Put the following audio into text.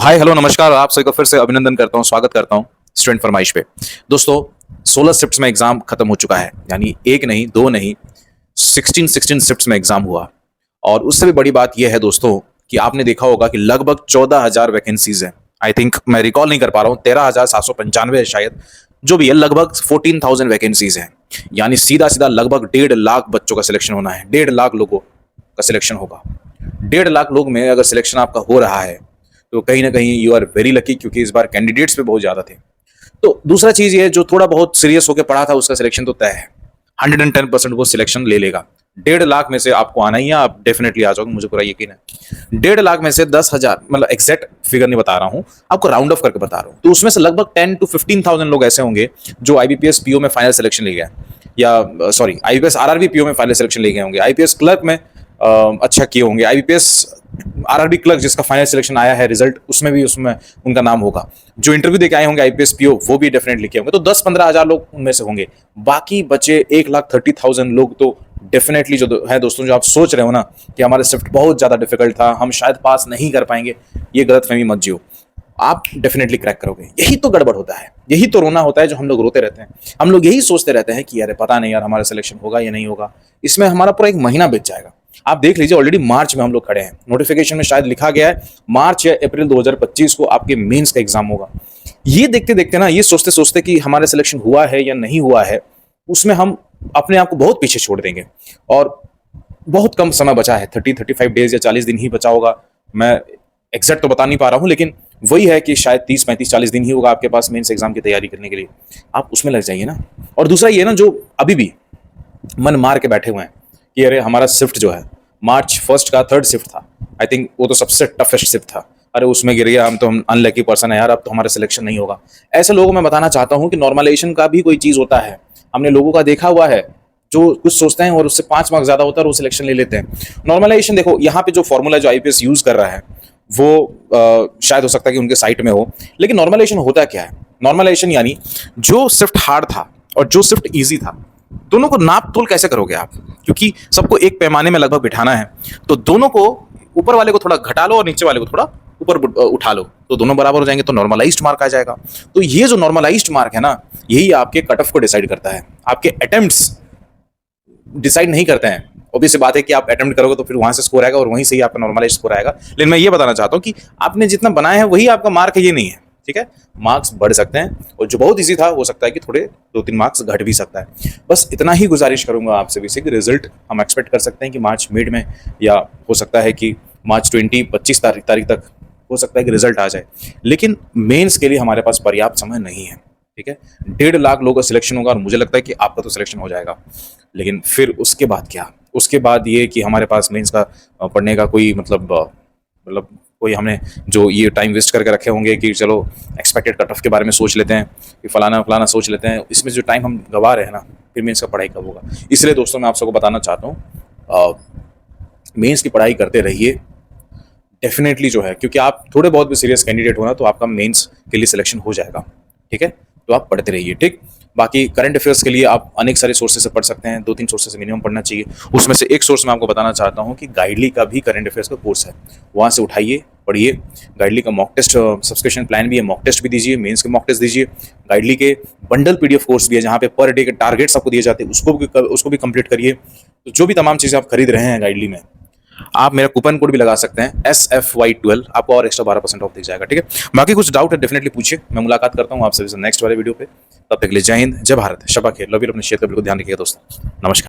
Hi hello नमस्कार, आप सभी को फिर से अभिनंदन करता हूं, स्वागत करता हूं स्टूडेंट फरमाइश पे। दोस्तों 16 शिफ्ट्स में एग्जाम खत्म हो चुका है, यानी एक नहीं दो नहीं 16 शिफ्ट्स में एग्जाम हुआ। और उससे भी बड़ी बात यह है दोस्तों कि आपने देखा होगा कि लगभग 14,000 वैकेंसीज हैं। आई थिंक मैं रिकॉल नहीं कर पा रहा हूं, 13,795 है शायद, जो भी है लगभग 14,000 वैकेंसीज हैं। यानी सीधा सीधा लगभग 1.5 लाख बच्चों का सिलेक्शन होना है, 1.5 लाख लोगों का सिलेक्शन होगा। 1.5 लाख लोग में अगर सिलेक्शन आपका हो रहा है तो कहीं ना कहीं यू आर वेरी लकी, क्योंकि इस बार कैंडिडेट्स भी बहुत ज्यादा थे। तो दूसरा चीज ये, जो थोड़ा बहुत सीरियस होकर पढ़ा था उसका सिलेक्शन तो तय है, 110% वो सिलेक्शन ले लेगा। 1.5 लाख में से आपको आना ही है, आप डेफिनेटली आ जाओगे, मुझे पूरा यकीन है। 1.5 लाख में से 10,000, मतलब एग्जैक्ट फिगर नहीं बता रहा हूं, आपको राउंड ऑफ करके बता रहा हूं, तो उसमें से लगभग 10 to 15,000 लोग ऐसे होंगे जो आईबीपीएस पीओ में फाइनल सिलेक्शन ले गए, या सॉरी आईबीपीएस आरआरबी पीओ में फाइनल सिलेक्शन ले गए होंगे, आईपीएस क्लर्क में अच्छा किए होंगे, आईबीपीएस आरआरबी क्लर्क जिसका फाइनल सिलेक्शन आया है रिजल्ट, उसमें उनका नाम होगा। जो इंटरव्यू देके आए होंगे आईपीएस पीओ वो भी डेफिनेटली किए होंगे। तो 10-15 हजार लोग उनमें से होंगे। बाकी बचे 1,30,000 लोग तो डेफिनेटली जो है दोस्तों, जो आप सोच रहे हो ना कि हमारा शिफ्ट बहुत ज्यादा डिफिकल्ट था, हम शायद पास नहीं कर पाएंगे, ये गलतफहमी मत जियो, आप डेफिनेटली क्रैक करोगे। यही तो गड़बड़ होता है, यही तो रोना होता है, जो हम लोग रोते रहते हैं। हम लोग यही सोचते रहते हैं कि यार पता नहीं यार हमारा सिलेक्शन होगा या नहीं होगा। इसमें हमारा पूरा 1 महीना बीत जाएगा। आप देख लीजिए, ऑलरेडी मार्च में हम लोग खड़े हैं, नोटिफिकेशन में शायद लिखा गया है मार्च या अप्रैल 2025 को आपके मेंस का एग्जाम होगा। ये देखते देखते ना, ये सोचते सोचते कि हमारा सिलेक्शन हुआ है या नहीं हुआ है, उसमें हम अपने आप को बहुत पीछे छोड़ देंगे। और बहुत कम समय बचा है, 30-35 डेज या 40 दिन ही बचा होगा। मैं एग्जैक्ट तो बता नहीं पा रहा हूं, लेकिन वही है कि शायद 30-35-40 दिन ही होगा आपके पास मेंस एग्जाम की तैयारी करने के लिए। आप उसमें लग जाइए ना। और दूसरा ये ना, जो अभी भी मन मार के बैठे हुए हैं कि अरे हमारा शिफ्ट जो है मार्च 1 का 3rd शिफ्ट था, आई थिंक वो तो सबसे टफेस्ट शिफ्ट था, अरे उसमें गिर गया, हम अनलकी पर्सन है यार, अब तो हमारा सिलेक्शन नहीं होगा। ऐसे लोगों में बताना चाहता हूं कि नॉर्मलाइजेशन का भी कोई चीज होता है। हमने लोगों का देखा हुआ है जो कुछ सोचते हैं और उससे 5 मार्क्स ज्यादा होता है और वो सिलेक्शन ले लेते हैं। नॉर्मलाइजेशन देखो, यहाँ पे जो फॉर्मूला जो आईपीएस यूज कर रहा है वो शायद हो सकता है कि उनके साइट में हो, लेकिन नॉर्मलाइजेशन होता क्या है? नॉर्मलाइजेशन यानी जो शिफ्ट हार्ड था और जो शिफ्ट इजी था, दोनों को नाप तोल कैसे करोगे आप? क्योंकि सबको एक पैमाने में लगभग बिठाना है, तो दोनों को, ऊपर वाले को थोड़ा घटा लो और नीचे वाले को थोड़ा ऊपर उठा लो, तो दोनों बराबर हो जाएंगे, तो नॉर्मलाइज्ड मार्क आ जाएगा। तो ये जो नॉर्मलाइज्ड मार्क है ना, यही आपके कट ऑफ को डिसाइड करता है, आपके अटेम्प्ट्स डिसाइड नहीं करते हैं। ऑब्वियस बात है कि आप अटेम्प्ट करोगे तो फिर वहां से स्कोर आएगा और वहीं से ही आपका नॉर्मलाइज्ड स्कोर आएगा। लेकिन मैं ये बताना चाहता हूं कि आपने जितना बनाया है वही आपका मार्क है, ये नहीं है, ठीक है? मार्क्स बढ़ सकते हैं और जो बहुत इजी था हो सकता है कि थोड़े 2-3 मार्क्स घट भी सकता है। बस इतना ही गुजारिश करूंगा आपसे भी से कि रिजल्ट हम एक्सपेक्ट कर सकते हैं कि मार्च मिड में, या हो सकता है कि मार्च 25 तारीख तक हो सकता है कि रिजल्ट आ जाए। लेकिन मेंस के लिए हमारे पास पर्याप्त समय नहीं है, ठीक है? 1.5 लाख लोगों का सिलेक्शन होगा और मुझे लगता है कि आपका तो सिलेक्शन हो जाएगा। लेकिन फिर उसके बाद क्या? उसके बाद ये कि हमारे पास मेंस का पढ़ने का कोई मतलब कोई हमने जो ये टाइम वेस्ट करके रखे होंगे कि चलो एक्सपेक्टेड कट ऑफ के बारे में सोच लेते हैं, कि फलाना फलाना सोच लेते हैं, इसमें जो टाइम हम गवा रहे हैं ना, फिर मेंस का पढ़ाई कब होगा? इसलिए दोस्तों मैं आप सबको बताना चाहता हूँ, मेंस की पढ़ाई करते रहिए डेफिनेटली, जो है, क्योंकि आप थोड़े बहुत भी सीरियस कैंडिडेट हो ना, तो आपका मेंस के लिए सिलेक्शन हो जाएगा, ठीक है? तो आप पढ़ते रहिए, ठीक? बाकी करंट अफेयर्स के लिए आप अनेक सारे सोर्सेस से पढ़ सकते हैं, 2-3 सोर्सेस से मिनिमम पढ़ना चाहिए। उसमें से एक सोर्स मैं आपको बताना चाहता हूं कि गाइडली का भी करंट अफेयर्स का कोर्स है, वहां से उठाइए, पढ़िए। गाइडली का मॉक टेस्ट सब्सक्रिप्शन प्लान भी है, मॉक टेस्ट भी दीजिए, मेंस के मॉक टेस्ट दीजिए। गाइडली के बंडल पीडीएफ कोर्स भी है जहां पे पर डे के टारगेट्स आपको दिए जाते हैं, उसको भी कंप्लीट करिए। तो जो भी तमाम चीजें आप खरीद रहे हैं गाइडली में, आप मेरा कूपन कोड भी लगा सकते हैं SFY12, आपको और एक्स्ट्रा 12% ऑफ दिख जाएगा, ठीक है? बाकी कुछ डाउट है डेफिनेटली पूछिए, मैं मुलाकात करता हूं आपसे नेक्स्ट वाले वीडियो पे। तब तक के लिए जय हिंद, जय भारत, शबा खैर, लव यू। अपने क्षेत्र को ध्यान रखिएगा दोस्तों। नमस्कार।